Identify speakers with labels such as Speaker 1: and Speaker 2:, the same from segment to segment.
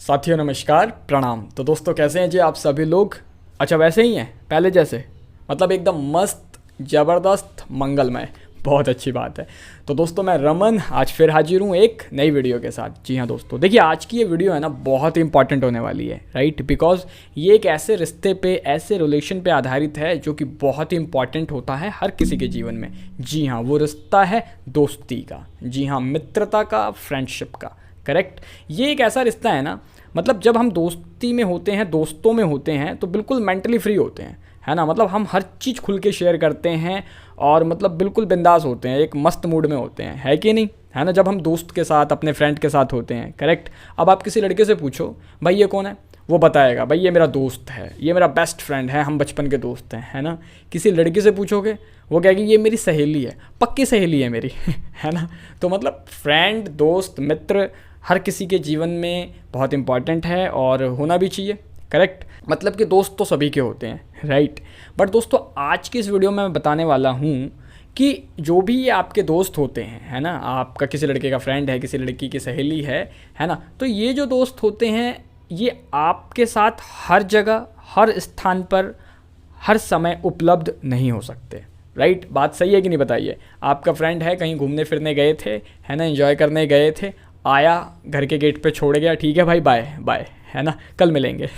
Speaker 1: साथियों नमस्कार प्रणाम। तो दोस्तों कैसे हैं जी आप सभी लोग। अच्छा वैसे ही हैं पहले जैसे, मतलब एकदम मस्त ज़बरदस्त मंगलमय, बहुत अच्छी बात है। तो दोस्तों मैं रमन आज फिर हाजिर हूँ एक नई वीडियो के साथ। जी हाँ दोस्तों, देखिए आज की ये वीडियो है ना बहुत इंपॉर्टेंट होने वाली है, राइट। बिकॉज ये एक ऐसे रिश्ते पे, ऐसे रिलेशन पे आधारित है जो कि बहुत ही इंपॉर्टेंट होता है हर किसी के जीवन में। जी हाँ, वो रिश्ता है दोस्ती का। जी हाँ, मित्रता का, फ्रेंडशिप का, करेक्ट। ये एक ऐसा रिश्ता है ना, मतलब जब हम दोस्ती में होते हैं, दोस्तों में होते हैं तो बिल्कुल मेंटली फ्री होते हैं, है ना। मतलब हम हर चीज़ खुल के शेयर करते हैं और मतलब बिल्कुल बिंदास होते हैं, एक मस्त मूड में होते हैं, है कि नहीं, है ना। जब हम दोस्त के साथ, अपने फ्रेंड के साथ होते हैं, करेक्ट। अब आप किसी लड़के से पूछो भाई ये कौन है, वो बताएगा भाई ये मेरा दोस्त है, ये मेरा बेस्ट फ्रेंड है, हम बचपन के दोस्त हैं, है ना। किसी लड़की से पूछोगे वो कहेगी ये मेरी सहेली है, पक्की सहेली है मेरी है ना। तो मतलब फ्रेंड, दोस्त, मित्र हर किसी के जीवन में बहुत इंपॉर्टेंट है और होना भी चाहिए, करेक्ट। मतलब कि दोस्त तो सभी के होते हैं, राइट। बट दोस्तों आज की इस वीडियो में मैं बताने वाला हूँ कि जो भी ये आपके दोस्त होते हैं, है ना, आपका किसी लड़के का फ्रेंड है, किसी लड़की की सहेली है ना, तो ये जो दोस्त होते हैं ये आपके साथ हर जगह, हर स्थान पर, हर समय उपलब्ध नहीं हो सकते, राइट। बात सही है कि नहीं बताइए। आपका फ्रेंड है, कहीं घूमने फिरने गए थे, है ना, एंजॉय करने गए थे, आया घर के गेट पे छोड़ गया, ठीक है भाई बाय बाय, है ना, कल मिलेंगे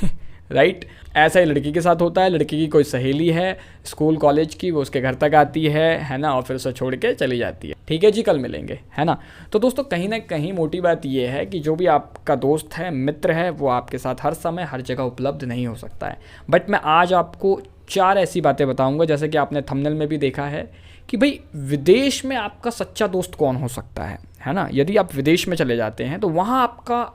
Speaker 1: राइट। ऐसा ही लड़की के साथ होता है। लड़की की कोई सहेली है स्कूल कॉलेज की, वो उसके घर तक आती है ना, और फिर उसे छोड़ के चली जाती है, ठीक है जी कल मिलेंगे, है ना। तो दोस्तों कहीं ना कहीं मोटी बात ये है कि जो भी आपका दोस्त है, मित्र है, वो आपके साथ हर समय हर जगह उपलब्ध नहीं हो सकता है। बट मैं आज आपको 4 ऐसी बातें बताऊंगा, जैसे कि आपने थंबनेल में भी देखा है कि भाई विदेश में आपका सच्चा दोस्त कौन हो सकता है ना। यदि आप विदेश में चले जाते हैं तो वहाँ आपका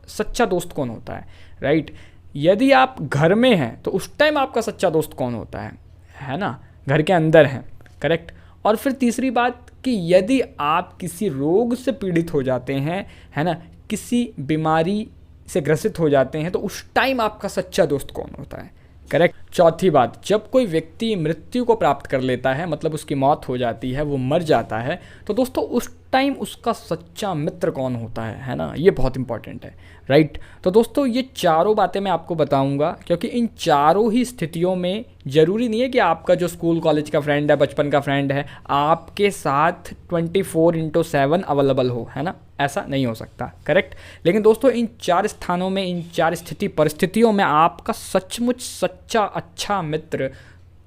Speaker 1: सच्चा दोस्त कौन होता है, राइट। यदि आप घर में हैं तो उस टाइम आपका सच्चा दोस्त कौन होता है ना, घर के अंदर हैं, करेक्ट। और फिर तीसरी बात कि यदि आप किसी रोग से पीड़ित हो जाते हैं, है ना, किसी बीमारी से ग्रसित हो जाते हैं, तो उस टाइम आपका सच्चा दोस्त कौन होता है, करेक्ट। चौथी बात, जब कोई व्यक्ति मृत्यु को प्राप्त कर लेता है, मतलब उसकी मौत हो जाती है, वो मर जाता है, तो दोस्तों उस टाइम उसका सच्चा मित्र कौन होता है ना। ये बहुत इंपॉर्टेंट है, राइट। तो दोस्तों ये चारों बातें मैं आपको बताऊंगा, क्योंकि इन चारों ही स्थितियों में ज़रूरी नहीं है कि आपका जो स्कूल कॉलेज का फ्रेंड है, बचपन का फ्रेंड है, आपके साथ 24/7 अवेलेबल हो, है ना, ऐसा नहीं हो सकता, करेक्ट। लेकिन दोस्तों इन 4 स्थानों में, इन 4 स्थिति परिस्थितियों में आपका सचमुच सच्चा अच्छा मित्र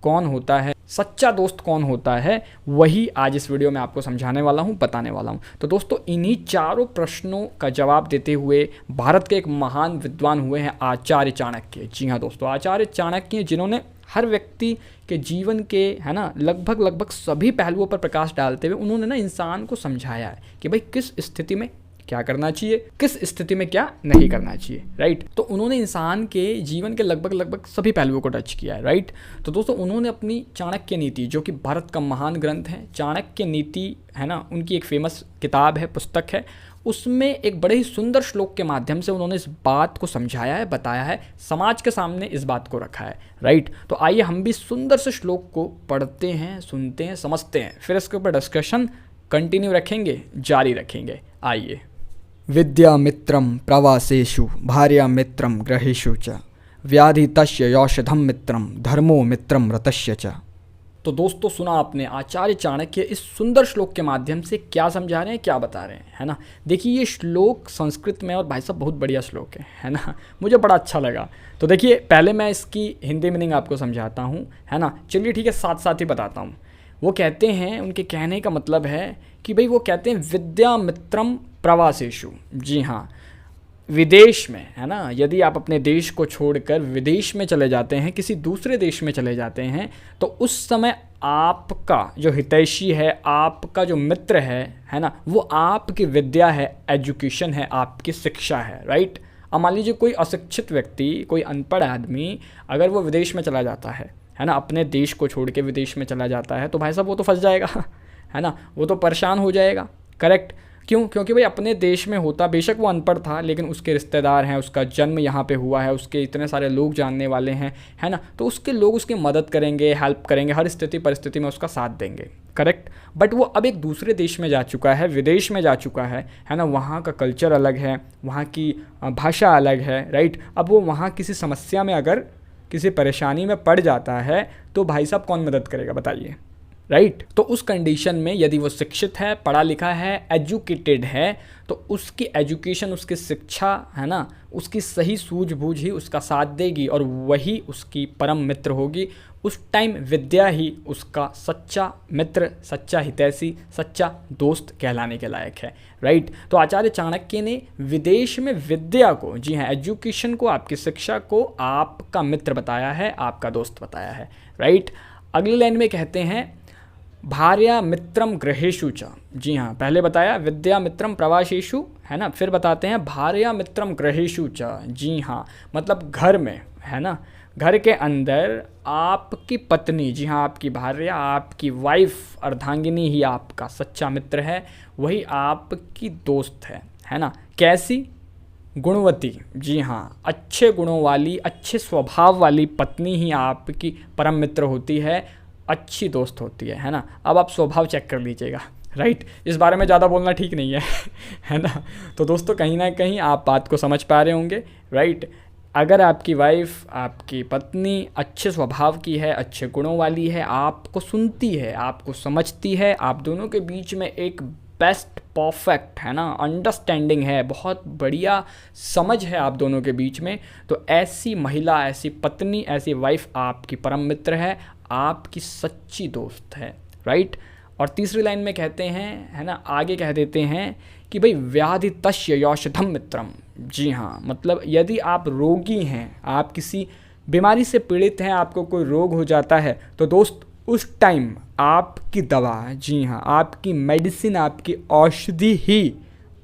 Speaker 1: कौन होता है, सच्चा दोस्त कौन होता है, वही आज इस वीडियो में आपको समझाने वाला हूँ, बताने वाला हूँ। तो दोस्तों इन्हीं चारों प्रश्नों का जवाब देते हुए भारत के एक महान विद्वान हुए हैं आचार्य चाणक्य। जी हाँ दोस्तों, आचार्य चाणक्य जिन्होंने हर व्यक्ति के जीवन के, है ना, लगभग सभी पहलुओं पर प्रकाश डालते हुए उन्होंने ना इंसान को समझाया है कि भाई किस स्थिति में क्या करना चाहिए, किस स्थिति में क्या नहीं करना चाहिए, राइट। तो उन्होंने इंसान के जीवन के लगभग सभी पहलुओं को टच किया है, राइट। तो दोस्तों उन्होंने अपनी चाणक्य नीति, जो कि भारत का महान ग्रंथ है, चाणक्य नीति, है ना, उनकी एक फेमस किताब है, पुस्तक है, उसमें एक बड़े ही सुंदर श्लोक के माध्यम से उन्होंने इस बात को समझाया है, बताया है, समाज के सामने इस बात को रखा है, राइट। तो आइए हम भी सुंदर से श्लोक को पढ़ते हैं, सुनते हैं, समझते हैं, फिर इसके ऊपर डिस्कशन कंटिन्यू रखेंगे, जारी रखेंगे। आइए। विद्या मित्रम प्रवासेषु, भार्या मित्रम गृहेषु च, व्याधि तस्य यौषधम मित्रम, धर्मो मित्रम रतस्य च। तो दोस्तों सुना आपने आचार्य चाणक्य इस सुंदर श्लोक के माध्यम से क्या समझा रहे हैं, क्या बता रहे हैं, है ना। देखिए ये श्लोक संस्कृत में, और भाई साहब बहुत बढ़िया श्लोक है ना, मुझे बड़ा अच्छा लगा। तो देखिए पहले मैं इसकी हिंदी मीनिंग आपको समझाता हूँ, है ना। चलिए ठीक है, साथ साथ ही बताता हूँ। वो कहते हैं, उनके कहने का मतलब है कि भाई वो कहते हैं विद्या मित्रम प्रवासेषु। जी हाँ, विदेश में, है ना, यदि आप अपने देश को छोड़कर विदेश में चले जाते हैं, किसी दूसरे देश में चले जाते हैं, तो उस समय आपका जो हितैषी है, आपका जो मित्र है ना, वो आपकी विद्या है, एजुकेशन है, आपकी शिक्षा है, राइट। अब मान लीजिए कोई अशिक्षित व्यक्ति, कोई अनपढ़ आदमी अगर वो विदेश में चला जाता है ना, अपने देश को छोड़ के विदेश में चला जाता है, तो भाई साहब वो तो फंस जाएगा है ना, वो तो परेशान हो जाएगा, करेक्ट। क्यों? क्योंकि भाई अपने देश में होता, बेशक वो अनपढ़ था लेकिन उसके रिश्तेदार हैं, उसका जन्म यहाँ पे हुआ है, उसके इतने सारे लोग जानने वाले हैं, है ना, तो उसके लोग उसकी मदद करेंगे, हेल्प करेंगे, हर स्थिति परिस्थिति में उसका साथ देंगे, करेक्ट। बट वो अब एक दूसरे देश में जा चुका है, विदेश में जा चुका है ना, वहाँ का कल्चर अलग है, वहाँ की भाषा अलग है, राइट। अब वो वहाँ किसी समस्या में अगर किसी परेशानी में पड़ जाता है तो भाई साहब कौन मदद करेगा बताइए, राइट। तो उस कंडीशन में यदि वो शिक्षित है, पढ़ा लिखा है, एजुकेटेड है, तो उसकी एजुकेशन, उसकी शिक्षा, है ना, उसकी सही सूझबूझ ही उसका साथ देगी और वही उसकी परम मित्र होगी। उस टाइम विद्या ही उसका सच्चा मित्र, सच्चा हितैषी, सच्चा दोस्त कहलाने के लायक है, राइट। तो आचार्य चाणक्य ने विदेश में विद्या को, जी हाँ, एजुकेशन को, आपकी शिक्षा को आपका मित्र बताया है, आपका दोस्त बताया है, राइट। अगली लाइन में कहते हैं भार्या मित्रम गृहेषु च, जी हाँ, पहले बताया विद्या मित्रम प्रवासेषु, है ना, फिर बताते हैं भार्या मित्रम गृहेषु च, जी हाँ, मतलब घर में, है ना, घर के अंदर आपकी पत्नी, जी हाँ, आपकी भार्या, आपकी वाइफ, अर्धांगिनी ही आपका सच्चा मित्र है, वही आपकी दोस्त है ना। कैसी? गुणवती, जी हाँ, अच्छे गुणों वाली, अच्छे स्वभाव वाली पत्नी ही आपकी परम मित्र होती है, अच्छी दोस्त होती है ना। अब आप स्वभाव चेक कर लीजिएगा, राइट, इस बारे में ज़्यादा बोलना ठीक नहीं है है ना। तो दोस्तों कहीं ना कहीं आप बात को समझ पा रहे होंगे, राइट। अगर आपकी वाइफ, आपकी पत्नी अच्छे स्वभाव की है, अच्छे गुणों वाली है, आपको सुनती है, आपको समझती है, आप दोनों के बीच में एक बेस्ट परफेक्ट, है ना, अंडरस्टैंडिंग है, बहुत बढ़िया समझ है आप दोनों के बीच में, तो ऐसी महिला, ऐसी पत्नी, ऐसी वाइफ आपकी परम मित्र है, आपकी सच्ची दोस्त है, राइट। और तीसरी लाइन में कहते हैं, है ना, आगे कह देते हैं कि भाई व्याधि तस्य यौषधम मित्रम, जी हाँ, मतलब यदि आप रोगी हैं, आप किसी बीमारी से पीड़ित हैं, आपको कोई रोग हो जाता है, तो दोस्त उस टाइम आपकी दवा, जी हाँ, आपकी मेडिसिन, आपकी औषधि ही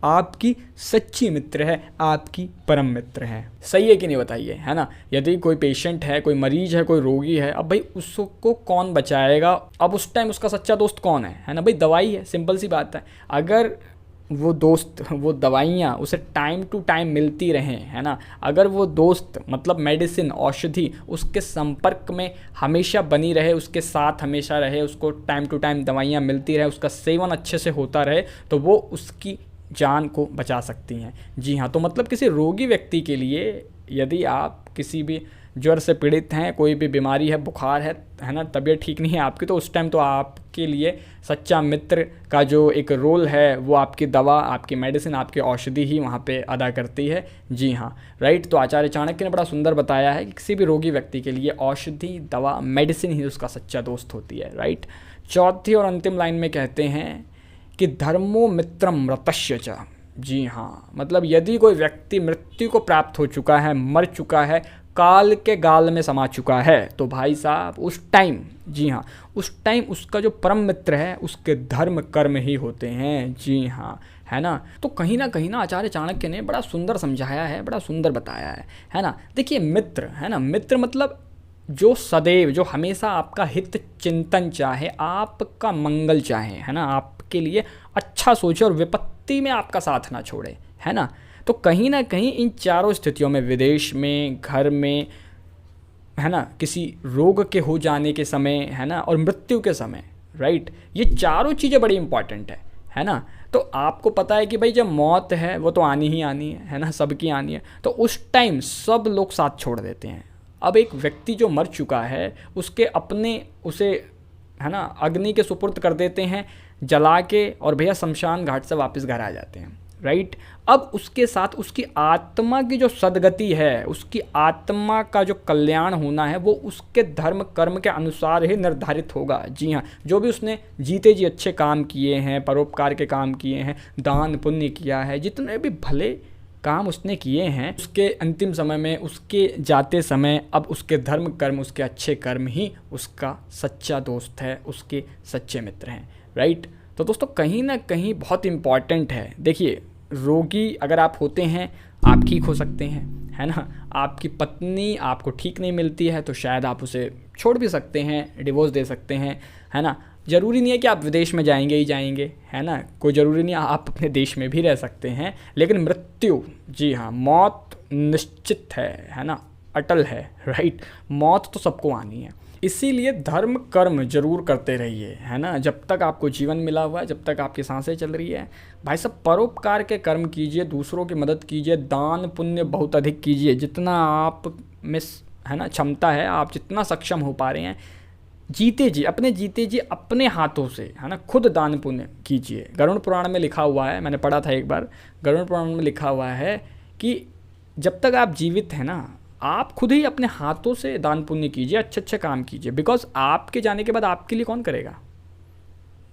Speaker 1: आपकी सच्ची मित्र है, आपकी परम मित्र है। सही है कि नहीं बताइए, है ना। यदि कोई पेशेंट है, कोई मरीज है, कोई रोगी है, अब भाई उसको कौन बचाएगा? अब उस टाइम उसका सच्चा दोस्त कौन है ना भाई? दवाई है, सिंपल सी बात है। अगर वो दोस्त, वो दवाइयाँ उसे टाइम टू टाइम मिलती रहें, है ना, अगर वो दोस्त मतलब मेडिसिन, औषधि उसके संपर्क में हमेशा बनी रहे, उसके साथ हमेशा रहे, उसको टाइम टू टाइम दवाइयाँ मिलती रहे, उसका सेवन अच्छे से होता रहे, तो वो उसकी जान को बचा सकती हैं। जी हाँ, तो मतलब किसी रोगी व्यक्ति के लिए यदि आप किसी भी ज्वर से पीड़ित हैं, कोई भी बीमारी है, बुखार है ना, तबीयत ठीक नहीं है आपकी, तो उस टाइम तो आपके लिए सच्चा मित्र का जो एक रोल है वो आपकी दवा, आपकी मेडिसिन, आपकी औषधि ही वहाँ पे अदा करती है। जी हाँ, राइट। तो आचार्य चाणक्य ने बड़ा सुंदर बताया है कि किसी भी रोगी व्यक्ति के लिए औषधि, दवा, मेडिसिन ही उसका सच्चा दोस्त होती है, राइट। चौथी और अंतिम लाइन में कहते हैं कि धर्मो मित्रम मृतस्य च, जी हाँ, मतलब यदि कोई व्यक्ति मृत्यु को प्राप्त हो चुका है, मर चुका है, काल के गाल में समा चुका है, तो भाई साहब उस टाइम, जी हाँ, उस टाइम उसका जो परम मित्र है उसके धर्म कर्म ही होते हैं। जी हाँ, है ना। तो कहीं ना आचार्य चाणक्य ने बड़ा सुंदर समझाया है, बड़ा सुंदर बताया है ना। देखिए मित्र, है ना, मित्र मतलब जो सदैव, जो हमेशा आपका हित चिंतन चाहे, आपका मंगल चाहे, है ना, आपके लिए अच्छा सोचे और विपत्ति में आपका साथ ना छोड़े, है ना। तो कहीं ना कहीं इन चारों स्थितियों में, विदेश में, घर में, है ना, किसी रोग के हो जाने के समय, है ना, और मृत्यु के समय, राइट, ये चारों चीज़ें बड़ी इंपॉर्टेंट है ना। तो आपको पता है कि भाई जब मौत है वो तो आनी ही आनी है ना, सबकी आनी है, तो उस टाइम सब लोग साथ छोड़ देते हैं। अब एक व्यक्ति जो मर चुका है उसके अपने उसे, है ना, अग्नि के सुपुर्द कर देते हैं, जला के, और भैया शमशान घाट से वापस घर आ जाते हैं, राइट। अब उसके साथ उसकी आत्मा की जो सदगति है, उसकी आत्मा का जो कल्याण होना है, वो उसके धर्म कर्म के अनुसार ही निर्धारित होगा। जी हाँ, जो भी उसने जीते जी अच्छे काम किए हैं, परोपकार के काम किए हैं, दान पुण्य किया है, जितने भी भले काम उसने किए हैं, उसके अंतिम समय में, उसके जाते समय, अब उसके धर्म कर्म, उसके अच्छे कर्म ही उसका सच्चा दोस्त है, उसके सच्चे मित्र हैं, राइट। तो दोस्तों कहीं ना कहीं बहुत इम्पॉर्टेंट है। देखिए, रोगी अगर आप होते हैं, आप ठीक हो सकते हैं, है ना। आपकी पत्नी आपको ठीक नहीं मिलती है तो शायद आप उसे छोड़ भी सकते हैं, डिवोर्स दे सकते हैं, है ना। ज़रूरी नहीं है कि आप विदेश में जाएंगे ही जाएंगे, है ना, कोई ज़रूरी नहीं, आप अपने देश में भी रह सकते हैं, लेकिन मृत्यु, जी हाँ, मौत निश्चित है ना, अटल है, राइट। मौत तो सबको आनी है, इसीलिए धर्म कर्म जरूर करते रहिए, है ना, जब तक आपको जीवन मिला हुआ है, जब तक आपकी सांसें चल रही है। भाई साहब, परोपकार के कर्म कीजिए, दूसरों की मदद कीजिए, दान पुण्य बहुत अधिक कीजिए, जितना आप में, है ना, क्षमता है, आप जितना सक्षम हो पा रहे हैं, जीते जी, अपने हाथों से, है ना, खुद दान पुण्य कीजिए। गरुड़ पुराण में लिखा हुआ है, मैंने पढ़ा था एक बार, गरुड़ पुराण में लिखा हुआ है कि जब तक आप जीवित हैं ना, आप खुद ही अपने हाथों से दान पुण्य कीजिए, अच्छे अच्छे काम कीजिए, बिकॉज आपके जाने के बाद आपके लिए कौन करेगा?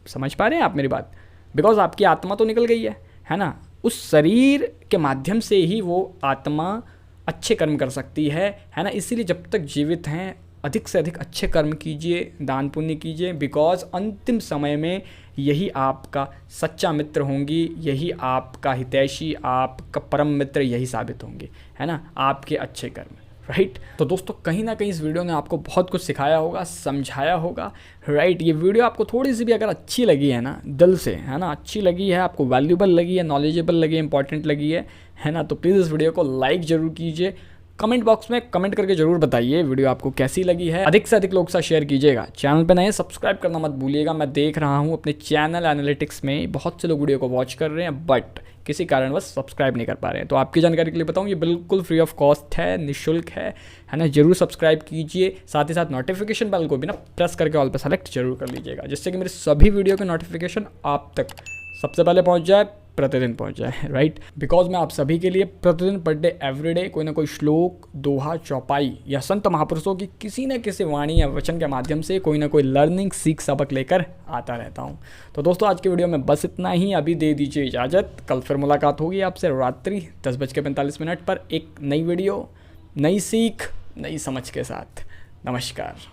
Speaker 1: समझ पा रहे हैं आप मेरी बात? बिकॉज आपकी आत्मा तो निकल गई है ना, उस शरीर के माध्यम से ही वो आत्मा अच्छे कर्म कर सकती है ना। इसीलिए जब तक जीवित हैं अधिक से अधिक अच्छे कर्म कीजिए, दान पुण्य कीजिए, बिकॉज अंतिम समय में यही आपका सच्चा मित्र होंगी, यही आपका हितैषी, आपका परम मित्र यही साबित होंगे, है ना, आपके अच्छे कर्म, राइट। तो दोस्तों, कहीं ना कहीं इस वीडियो ने आपको बहुत कुछ सिखाया होगा, समझाया होगा, राइट। ये वीडियो आपको थोड़ी सी भी अगर अच्छी लगी है ना, दिल से, है ना, अच्छी लगी है, आपको वैल्यूबल लगी है, नॉलेजेबल लगी है, इंपॉर्टेंट लगी है ना, तो प्लीज़ इस वीडियो को लाइक ज़रूर कीजिए, कमेंट बॉक्स में कमेंट करके जरूर बताइए वीडियो आपको कैसी लगी है, अधिक से अधिक लोग साथ शेयर कीजिएगा। चैनल पे नए सब्सक्राइब करना मत भूलिएगा। मैं देख रहा हूँ अपने चैनल एनालिटिक्स में बहुत से लोग वीडियो को वॉच कर रहे हैं, बट किसी कारणवश सब्सक्राइब नहीं कर पा रहे हैं। तो आपकी जानकारी के लिए बताऊँ, ये बिल्कुल फ्री ऑफ कॉस्ट है, निःशुल्क है ना, जरूर सब्सक्राइब कीजिए। साथ ही साथ नोटिफिकेशन बेल को भी ना प्रेस करके ऑल पे सेलेक्ट जरूर कर लीजिएगा, जिससे कि मेरे सभी वीडियो के नोटिफिकेशन आप तक सबसे पहले पहुँच जाए, प्रतिदिन पहुंच जाए, राइट। बिकॉज मैं आप सभी के लिए प्रतिदिन पर डे एवरीडे कोई ना कोई श्लोक, दोहा, चौपाई या संत महापुरुषों की किसी न किसी वाणी या वचन के माध्यम से कोई ना कोई लर्निंग, सीख, सबक लेकर आता रहता हूं। तो दोस्तों, आज के वीडियो में बस इतना ही। अभी दे दीजिए इजाज़त, कल फिर मुलाकात होगी आपसे रात्रि 10:45 पर एक नई वीडियो, नई सीख, नई समझ के साथ। नमस्कार।